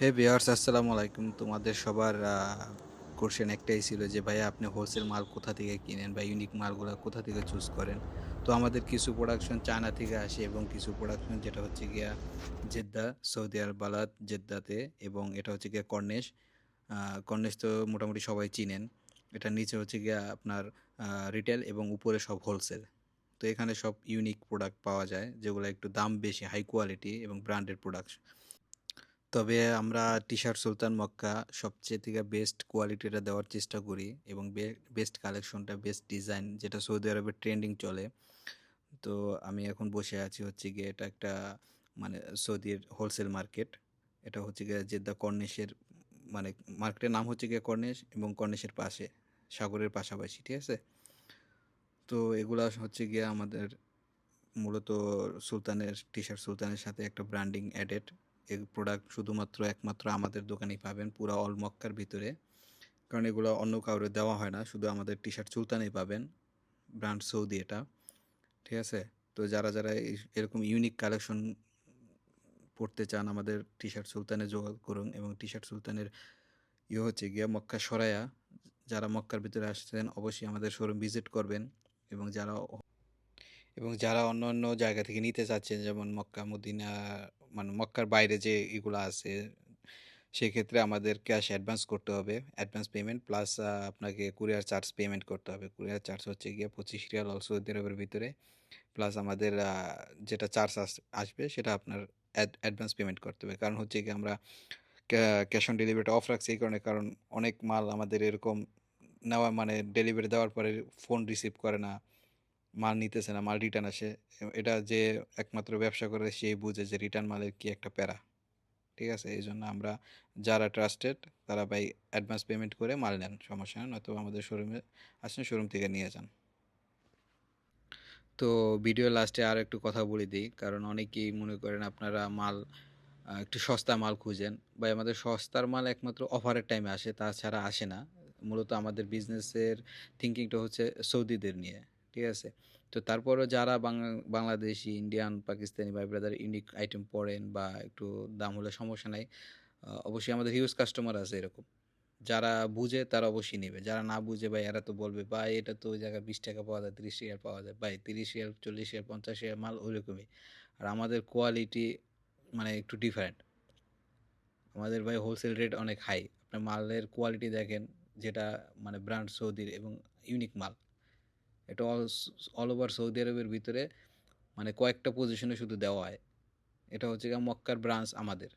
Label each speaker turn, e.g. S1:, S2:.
S1: হে viewers, আসসালামু আলাইকুম। তোমাদের সবার কোশ্চেন একটাই ছিল যে ভাইয়া আপনি হোলসেল মাল কোথা থেকে কিনেন বা ইউনিক মালগুলা কোথা থেকে চুজ করেন? তো আমাদের কিছু প্রোডাকশন চায়না থেকে আসে এবং কিছু প্রোডাকশন যেটা হচ্ছে গিয়া জেদ্দা, সৌদি আরব বালাদ জেদ্দাতে, এবং এটা হচ্ছে গিয়া কর্নেশ। কর্নেশ তো মোটামুটি সবাই চিনেন। এটার নিচে হচ্ছে গিয়া আপনার রিটেল এবং উপরে সব হোলসেল। তো এখানে সব ইউনিক প্রোডাক্ট পাওয়া যায় যেগুলো একটু দাম বেশি, হাই কোয়ালিটি এবং ব্র্যান্ডেড প্রোডাক্ট। তবে আমরা টি-শার্ট সুলতান মক্কা সবচেয়ে থেকে বেস্ট কোয়ালিটিটা দেওয়ার চেষ্টা করি এবং বেস্ট কালেকশনটা, বেস্ট ডিজাইন যেটা সৌদি আরবে ট্রেন্ডিং চলে। তো আমি এখন বসে আছি হচ্ছে গিয়ে, এটা একটা মানে সৌদির হোলসেল মার্কেট। এটা হচ্ছে গিয়ে জেদ্দা কর্নিশের, মানে মার্কেটের নাম হচ্ছে গিয়ে কর্নিশ এবং কর্নিশের পাশে, সাগরের পাশাপাশি, ঠিক আছে? তো এগুলা হচ্ছে গিয়ে আমাদের মূলত সুলতানের টি-শার্ট সুলতানের সাথে একটা ব্র্যান্ডিং অ্যাডেড। এই প্রোডাক্ট শুধুমাত্র একমাত্র আমাদের দোকানেই পাবেন পুরা অল মক্কার ভিতরে, কারণ এগুলো অন্য কাউরে দেওয়া হয় না, শুধু আমাদের টি-শার্ট সুলতানেই পাবেন। ব্র্যান্ড সৌদি এটা, ঠিক আছে? তো যারা যারা এরকম ইউনিক কালেকশন পড়তে চান আমাদের টি-শার্ট সুলতানে যোগাযোগ করুন। এবং টি-শার্ট সুলতানের হচ্ছে গিয়া মক্কা সরায়া, যারা মক্কার ভিতরে আসছেন অবশ্যই আমাদের শোরুম ভিজিট করবেন। এবং যারা অন্য অন্য জায়গা থেকে নিতে চাচ্ছেন, যেমন মক্কা মদিনা, মানে মক্কার বাইরে যে এগুলো আছে, সেক্ষেত্রে আমাদের ক্যাশ অ্যাডভান্স করতে হবে, অ্যাডভান্স পেমেন্ট প্লাস আপনাকে কুরিয়ার চার্জ পেমেন্ট করতে হবে। কুরিয়ার চার্জ হচ্ছে গিয়ে 25 রিয়াল অল সৌদি আরবের ভিতরে, প্লাস আমাদের যেটা চার্জ আসবে সেটা আপনার অ্যাডভান্স পেমেন্ট করতে হবে। কারণ হচ্ছে কি আমরা ক্যাশ অন ডেলিভারিটা অফ রাখছি এই কারণে, কারণ অনেক মাল আমাদের এরকম নেওয়া, মানে ডেলিভারি দেওয়ার পরে ফোন রিসিভ করে না, মাল নিতেছে না, মাল রিটার্ন আসে। এটা যে একমাত্র ব্যবসা করে সেই বুঝে যে রিটার্ন মালের কি একটা প্যারা, ঠিক আছে? এই জন্য আমরা, যারা ট্রাস্টেড তারা ভাই অ্যাডভান্স পেমেন্ট করে মাল নেন, সমস্যা নেই, নয়তো আমাদের শোরুমে আসেন, শোরুম থেকে নিয়ে যান। তো ভিডিও লাস্টে আর একটু কথা বলে দিই, কারণ অনেকেই মনে করেন আপনারা মাল একটু সস্তা মাল খুঁজেন। ভাই আমাদের সস্তার মাল একমাত্র অফারের টাইমে আসে, তাছাড়া আসে না। মূলত আমাদের বিজনেসের থিঙ্কিংটা হচ্ছে সৌদিদের নিয়ে, ঠিক আছে? তো তারপরও যারা বাংলাদেশি, ইন্ডিয়ান, পাকিস্তানি ভাই ব্রাদার ইউনিক আইটেম পড়েন বা একটু দাম হলে সমস্যা নাই, অবশ্যই আমাদের হিউজ কাস্টমার আছে এরকম। যারা বুঝে তারা অবশ্যই নেবে, যারা না বুঝে ভাই এরা তো বলবে ভাই এটা তো ওই জায়গায় 20 টাকা পাওয়া যায়, 30 রিয়াল পাওয়া যায়। ভাই 30 রিয়াল, 40 রিয়াল, 50 রিয়াল মাল ওইরকমই। আর আমাদের কোয়ালিটি মানে একটু ডিফারেন্ট। আমাদের ভাই হোলসেল রেট অনেক হাই। আপনার মালের কোয়ালিটি দেখেন, যেটা মানে ব্র্যান্ড সৌদির এবং ইউনিক মাল। এটা অল ওভার সৌদি আরবের ভিতরে মানে কয়েকটা পজিশনে শুধু দেওয়া হয়। এটা হচ্ছে গিয়ে মক্কার ব্রাঞ্চ আমাদের।